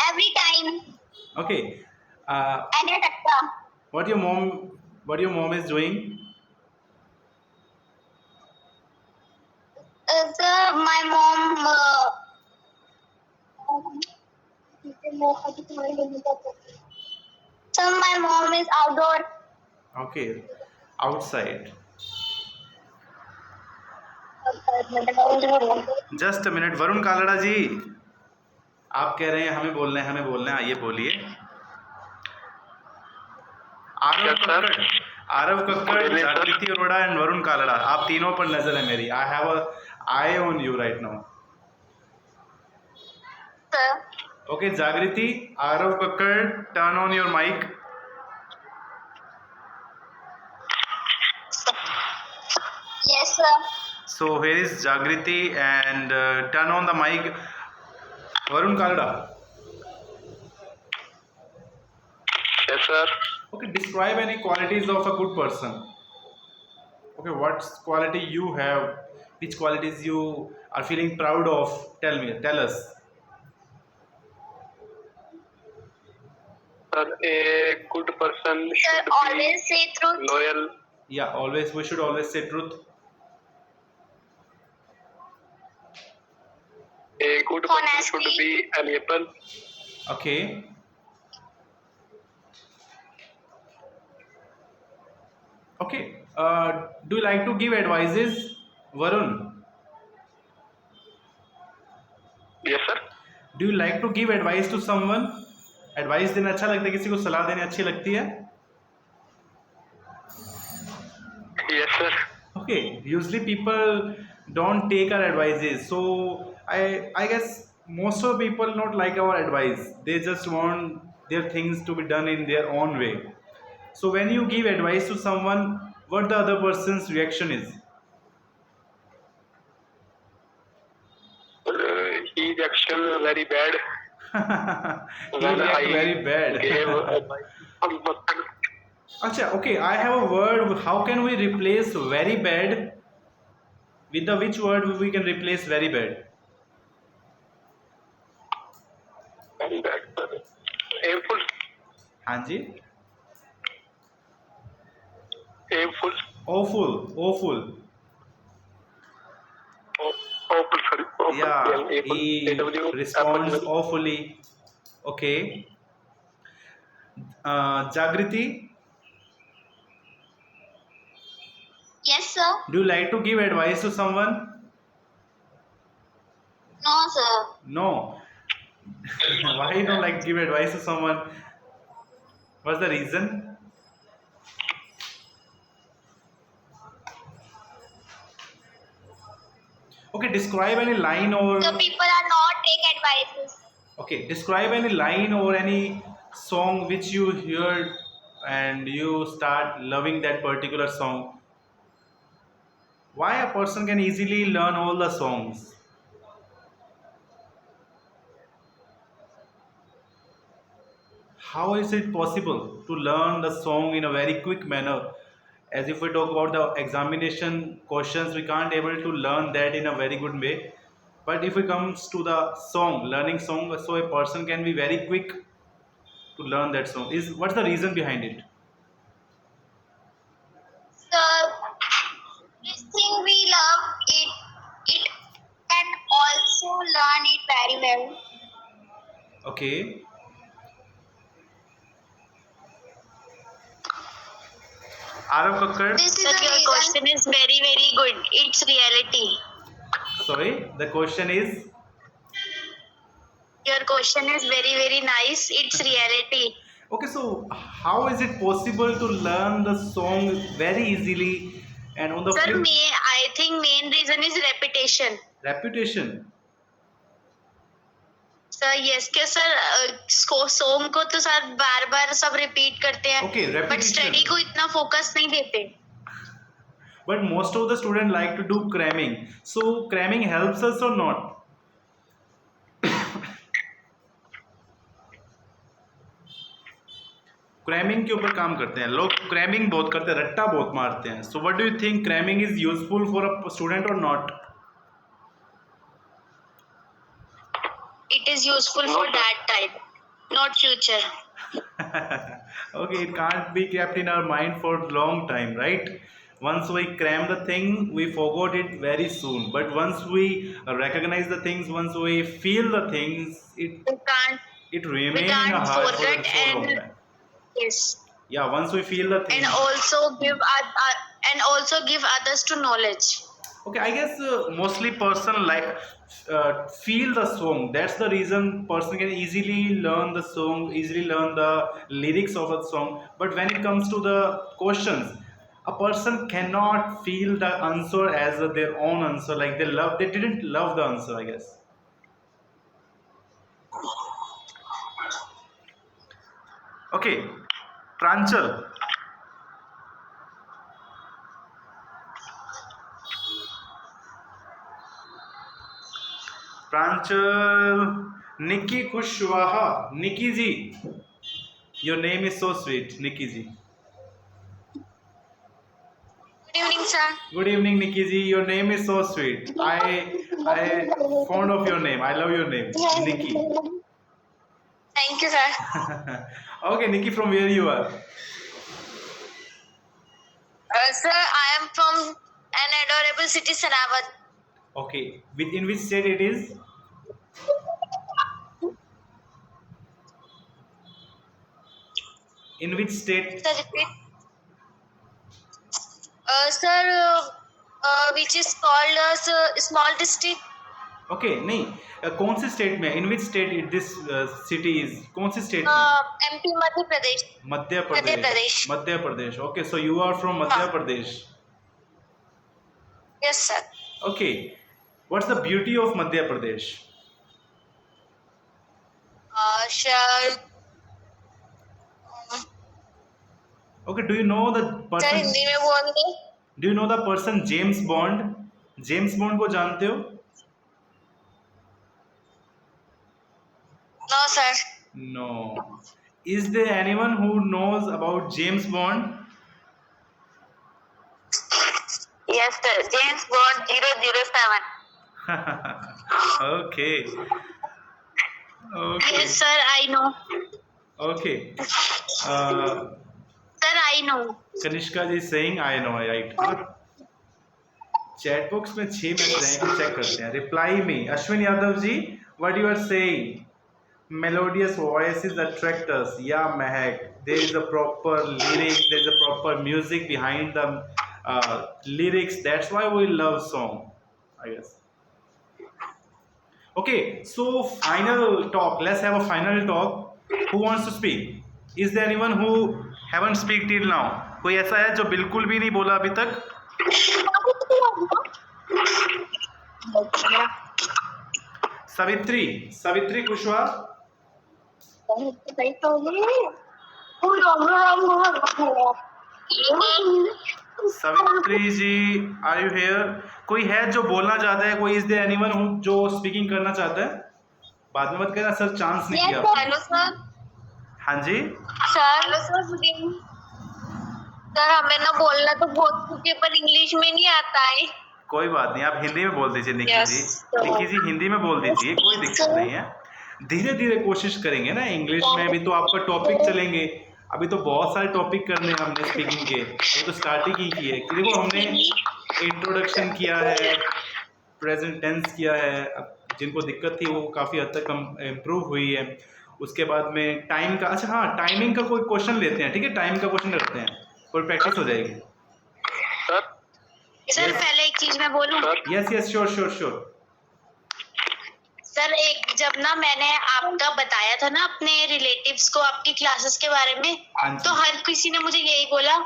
every time, okay. and etc. What your mom is doing? Sir, my mom. So my mom is outdoor. Okay, outside. Just a minute, Varun Kalra ji, आप कह रहे हैं हमें बोलना है, आइए बोलिए। आरव कक्कड़, जागृति अरोड़ा एंड वरुण कालड़ा, आप तीनों पर नजर है मेरी। I have a eye on you right now. Sir. Okay Jagriti, Aarav Kakkar, turn on your mic. Yes, sir. So here is Jagriti and turn on the mic. Varun Kalda. Yes, sir. Okay, describe any qualities of a good person. Okay, what quality you have? Which qualities you are feeling proud of? Tell us. Sir, a good person Sir, should always say be truth. loyal. Yeah, always we should always say truth. A good person Honestly. should be amiable. Okay. Okay. Do you like to give advices, Varun? Yes, sir. Do you like to give advice to someone? Advice देना अच्छा लगता है, किसी को सलाह देनी अच्छी लगती है? Yes, sir. Okay, usually people don't take our advices, so I guess most of people not like our advice. They just want their things to be done in their own way. So when you give advice to someone, what the other person's reaction is? His action very bad. He When react I very bad. gave advice. Acha, okay, I have a word. How can we replace very bad? With the which word we can replace very bad? Very bad, sir. Aimful. हाँ जी. Aimful. Awful. Awful, sorry. Yeah, he responds awfully. Okay. Jagriti, Yes, sir. do you like to give advice to someone? No, sir. No. Why you don't like to give advice to someone? What's the reason? Okay, describe any line or The people are not take advices. okay, describe any line or any song which you heard and you start loving that particular song. Why a person can easily learn all the songs? How is it possible to learn the song in a very quick manner? As if we talk about the examination questions, we can't able to learn that in a very good way. But if it comes to the song, learning song, so a person can be very quick to learn that song. Is what's the reason behind it? So this thing we love it can also learn it very well. Okay. Arav Kakkar, This is Sir, the your reason. question is very, very good. It's reality. sorry, the question is Your question is very, very nice. It's reality. okay. So, how is it possible to learn the song very easily and on the Sir, flip I think main reason is repetition. reputation? Sir yes क्या sir song को तो sir बार बार सब repeat करते हैं Okay, but repetition. Study को इतना focus नहीं देते But most of the students like to do cramming. So, cramming helps us or not? Cramming के ऊपर काम करते हैं लोग, क्रैमिंग बहुत करते हैं, रट्टा बहुत मारते हैं. So what do you think cramming is useful for a student or not? It is useful for that time not future Okay, it can't be kept in our mind for long time, right? Once we cram the thing, we forgot it very soon. But once we recognize the things, once we feel the things, we can't it remain in our can't heart for forget so long and- time. Yes Yeah, once we feel the things. and also give others to knowledge Okay, I guess mostly person like feel the song. That's the reason person can easily learn the song, easily learn the lyrics of a song. But when it comes to the questions, a person cannot feel the answer as their own answer. Like they didn't love the answer, I guess. Okay, Pranchal. Pranchal, Nikki Kushwaha, Nikki ji. Your name is so sweet, Nikki ji. Good evening, sir. Good evening, Nikki ji. Your name is so sweet. I fond of your name. I love your name, Nikki. Thank you, sir. Okay, Nikki, from where you are? Sir, I am from an adorable city, Sanawat. Okay, in which state it is? In which state? Sir, repeat. Which is called as small district. Okay, नहीं कौन से state में? In which state this city is? कौन से state में? MP Madhya Pradesh. Madhya Madhya Pradesh. Pradesh. Madhya Pradesh. Okay, so you are from Madhya Pradesh. Yes, sir. Okay, what's the beauty of Madhya Pradesh? Sir, Okay, do you know the sir, person? Hindi में बोलेंगे. Do you know the person James Bond? James Bond को जानते हो? No, sir. No. Is there anyone who knows about James Bond? yes sir James Bond 007 Okay. Okay. yes sir I know Okay. sir I know Kanishka ji is saying I know, right? Chat box में 6 message हैं, एक check करते हैं. Reply me Ashwin Yadav ji, what you are saying? Melodious voices attract us. Yeah, Mehak. There is a proper lyrics. There is a proper music behind the lyrics. That's why we love song, I guess. Okay, so final talk. Let's have a final talk. Who wants to speak? Is there anyone who haven't speak till now? कोई ऐसा है जो बिल्कुल भी नहीं बोला अभी तक? सवित्री कुशवाहा. सवित्री जी, आर यू हियर? कोई है जो बोलना चाहता है? कोई इज देयर एनीवन हु जो स्पीकिंग करना चाहता है? बाद में मत कहना सर चांस नहीं किया. Hello sir. हाँ जी सर. Hello sir. सर हमें ना बोलना तो बहुत कुछ है पर इंग्लिश में नहीं आता है. कोई बात नहीं, आप हिंदी में बोल दीजिए. निकी Yes, जी, sir. निकी जी हिंदी में बोल दीजिए, कोई दिक्कत नहीं है. धीरे धीरे कोशिश करेंगे ना इंग्लिश में. अभी तो आपका टॉपिक चलेंगे, अभी तो बहुत सारे टॉपिक करने हैं हमने स्पीकिंग के. अभी तो स्टार्टिंग ही की है. देखो हमने इंट्रोडक्शन किया है, प्रेजेंट टेंस किया है. अब जिनको दिक्कत थी वो काफ़ी हद तक इम्प्रूव हुई है. उसके बाद में टाइम का, अच्छा हाँ, टाइमिंग का कोई क्वेश्चन लेते हैं. ठीक है, टाइम का क्वेश्चन करते हैं, कोई प्रैक्टिस हो जाएगी. सर पहले एक चीज मैं बोलूं. Yes yes, sure sure sure. Sir एक जब ना मैंने आपका बताया था ना अपने रिलेटिव्स को आपकी क्लासेस के बारे में, हाँ जी. तो हर किसी ने मुझे यही बोला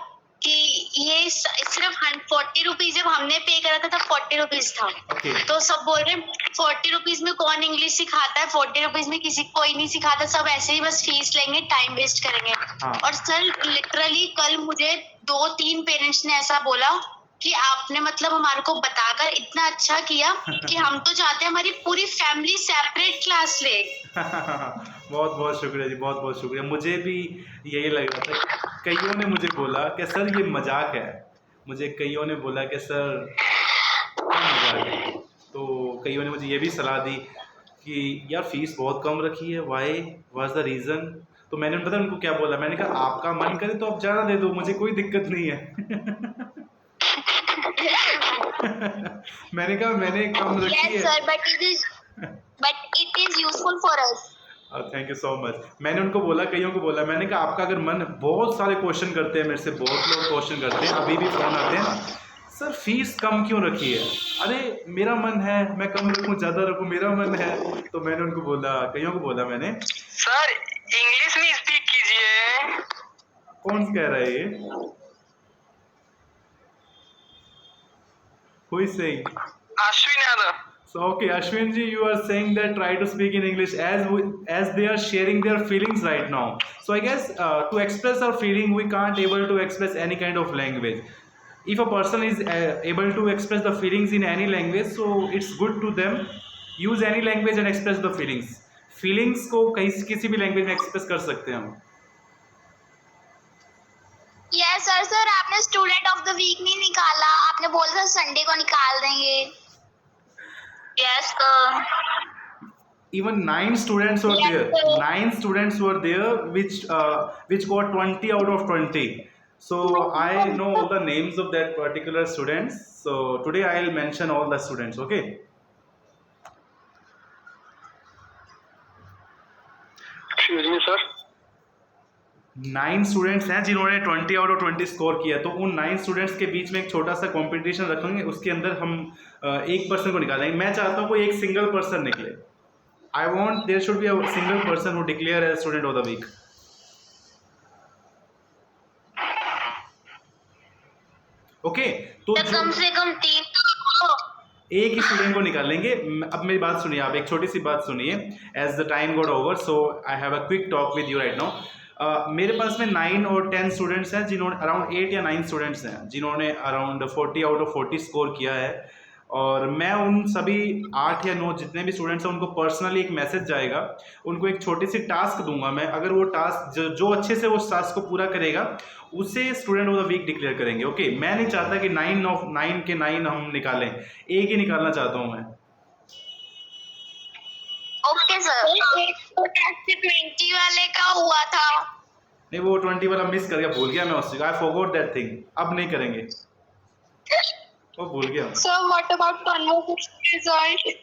कि ये सिर्फ 40 रुपीज जब हमने पे करा था तब 40 रुपीज था. ओके. तो सब बोल रहे हैं 40 रुपीज में कौन इंग्लिश सिखाता है, 40 रुपीज में किसी कोई नहीं सिखाता, सब ऐसे ही बस फीस लेंगे, टाइम वेस्ट करेंगे. हाँ. और सर लिटरली कल मुझे 2-3 पेरेंट्स ने ऐसा बोला कि आपने मतलब हमारे को बताकर इतना अच्छा किया कि हम तो चाहते हैं हमारी पूरी फैमिली सेपरेट क्लास ले. बहुत बहुत शुक्रिया जी, बहुत बहुत शुक्रिया. मुझे भी यही लग रहा था. कईयों ने मुझे बोला कि सर ये मजाक है. मुझे कईयों ने बोला कि सर क्या मजाक है. तो कईयों ने मुझे ये भी सलाह दी कि यार फीस बहुत कम रखी है, वाई वाज द रीज़न. तो मैंने पता उनको क्या बोला, मैंने कहा आपका मन करे तो आप ज़्यादा दे दो, मुझे कोई दिक्कत नहीं है. मैंने कहा मैंने कम रखी है. Yes sir, but it is useful for us. Thank you so much. मैंने उनको बोला, कईयों को बोला, मैंने कहा आपका अगर मन, बहुत सारे क्वेश्चन करते हैं मेरे से, बहुत लोग क्वेश्चन करते हैं, अभी भी फोन आते हैं, सर फीस कम क्यों रखी है? अरे मेरा मन है मैं कम रखूं ज़्यादा रखूं, मेरा मन है. तो मैंने उनको बोला, कईयों को बोला मैंने, सर इंग्लिश में स्पीक कीजिए. कौन कह रहा है ये? Who is saying? Ashwin Yadav. So okay, Ashwin ji, you are saying that try to speak in English as they are sharing their feelings right now. So I guess to express our feeling, we can't able to express any kind of language. If a person is able to express the feelings in any language, so it's good to them. Use any language and express the feelings. Feelings को किसी भी language में express कर सकते हैं हम. Yes sir. Sir आपने student of the week नहीं निकाला, आपने बोला था संडे को निकाल देंगे. Yes sir. Even 9 students were Yes, there. sir. 9 students were there, which got 20 out of 20. So I know all the names of that particular students. So today I'll mention all the students. Okay. Excuse me, sir. 9 students हैं जिन्होंने 20 out of 20 score किया. तो उन 9 students के बीच में एक छोटा सा कंपटीशन रखेंगे, उसके अंदर हम एक पर्सन को निकालेंगे. मैं चाहता हूँ कोई एक सिंगल पर्सन निकले. I want there should be a single person who declare as student of the week. Okay, तो कम से कम 3 एक ही स्टूडेंट को निकालेंगे. अब मेरी बात सुनिए, आप एक छोटी सी बात सुनिए. As the time got over, so I have a quick talk with you right now. मेरे पास में 9 और 10 स्टूडेंट्स हैं जिन्होंने अराउंड 8 या 9 स्टूडेंट्स हैं जिन्होंने अराउंड 40 आउट ऑफ 40 स्कोर किया है. और मैं उन सभी 8 या 9 जितने भी स्टूडेंट्स हैं उनको पर्सनली एक मैसेज जाएगा, उनको एक छोटी सी टास्क दूंगा मैं. अगर वो टास्क जो अच्छे से उस टास्क को पूरा करेगा उसे student of the week declare करेंगे. ओके, मैं नहीं चाहता कि 9 ऑफ 9 के 9 हम निकालें, एक ही निकालना चाहता हूँ मैं. Okay sir. 20 वाले का हुआ था. नहीं, वो 20 वाला मिस कर गया, भूल गया मैं उस चीज़. I forgot that thing. अब नहीं करेंगे. वो भूल गया हूँ। Sir, what about conversation result?